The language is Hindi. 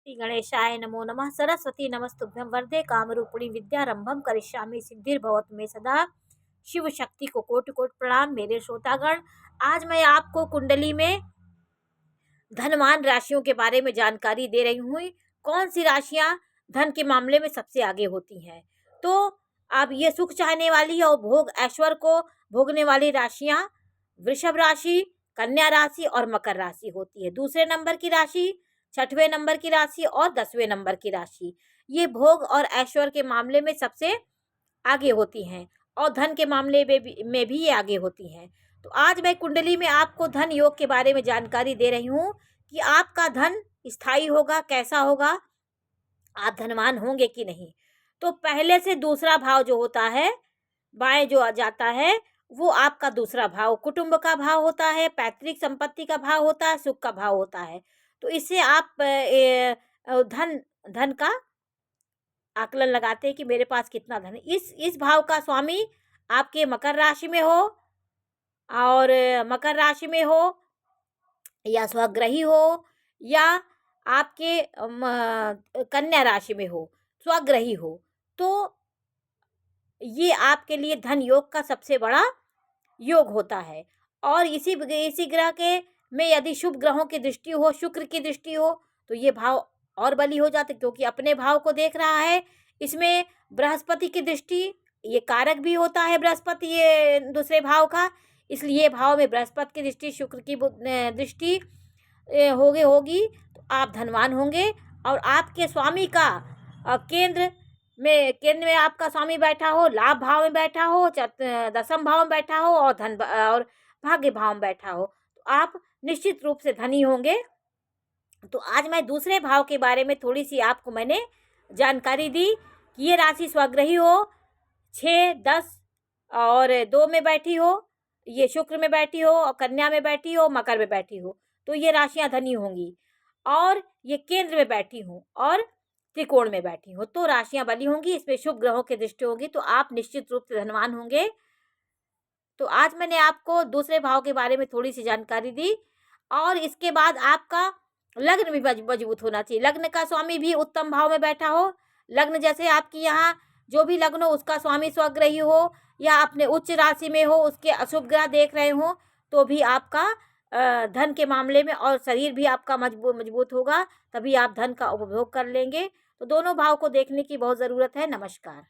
श्री गणेशाय नमो नमः। सरस्वती नमस्तुभ्यं वरदे कामरूपिणी विद्यारंभम करिष्यामि सिद्धिर्भवतु मे सदा। शिव शक्ति को कोटि कोटि प्रणाम। मेरे श्रोतागण, आज मैं आपको कुंडली में धनवान राशियों के बारे में जानकारी दे रही हूँ। कौन सी राशियां धन के मामले में सबसे आगे होती हैं। तो अब ये सुख चाहने वाली और भोग ऐश्वर्य को भोगने वाली राशियां वृषभ राशि, कन्या राशि और मकर राशि होती है। दूसरे नंबर की राशि, छठवें नंबर की राशि और 10वें नंबर की राशि ये भोग और ऐश्वर्य के मामले में सबसे आगे होती हैं और धन के मामले में भी ये आगे होती हैं। तो आज मैं कुंडली में आपको धन योग के बारे में जानकारी दे रही हूँ कि आपका धन स्थायी होगा, कैसा होगा, आप धनवान होंगे कि नहीं। तो पहले से दूसरा भाव जो होता है, बाएं जो आ जाता है, वो आपका दूसरा भाव कुटुंब का भाव होता है, पैतृक संपत्ति का भाव होता है, सुख का भाव होता है। तो इससे आप धन का आकलन लगाते हैं कि मेरे पास कितना धन है। इस भाव का स्वामी आपके मकर राशि में हो और मकर राशि में हो या स्वग्रही हो या आपके कन्या राशि में हो, स्वग्रही हो, तो ये आपके लिए धन योग का सबसे बड़ा योग होता है। और इसी ग्रह के में यदि शुभ ग्रहों की दृष्टि हो, शुक्र की दृष्टि हो, तो ये भाव और बली हो जाते, क्योंकि अपने भाव को देख रहा है। इसमें बृहस्पति की दृष्टि, ये कारक भी होता है बृहस्पति ये दूसरे भाव का, इसलिए भाव में बृहस्पति की दृष्टि, शुक्र की दृष्टि होगी तो आप धनवान होंगे। और आपके स्वामी का केंद्र में आपका स्वामी बैठा हो, लाभ भाव में बैठा हो, दसम भाव में बैठा हो और और भाग्य भाव में बैठा हो, तो आप निश्चित रूप से धनी होंगे। तो आज मैं दूसरे भाव के बारे में थोड़ी सी आपको मैंने जानकारी दी कि ये राशि स्वग्रही हो, 6, 10 और 2 में बैठी हो, ये शुक्र में बैठी हो और कन्या में बैठी हो, मकर में बैठी हो, तो ये राशियां धनी होंगी। और ये केंद्र में बैठी हूँ और त्रिकोण में बैठी हो तो राशियां बली होंगी, इसमें शुभ ग्रहों की दृष्टि होगी, तो आप निश्चित रूप से धनवान होंगे। तो आज मैंने आपको दूसरे भाव के बारे में थोड़ी सी जानकारी दी। और इसके बाद आपका लग्न भी मजबूत होना चाहिए। लग्न का स्वामी भी उत्तम भाव में बैठा हो, लग्न जैसे आपकी यहाँ जो भी लग्न हो उसका स्वामी स्वग्रही हो या अपने उच्च राशि में हो, उसके अशुभ ग्रह देख रहे हो, तो भी आपका धन के मामले में और शरीर भी आपका मजबूत होगा, तभी आप धन का उपभोग कर लेंगे। तो दोनों भाव को देखने की बहुत ज़रूरत है। नमस्कार।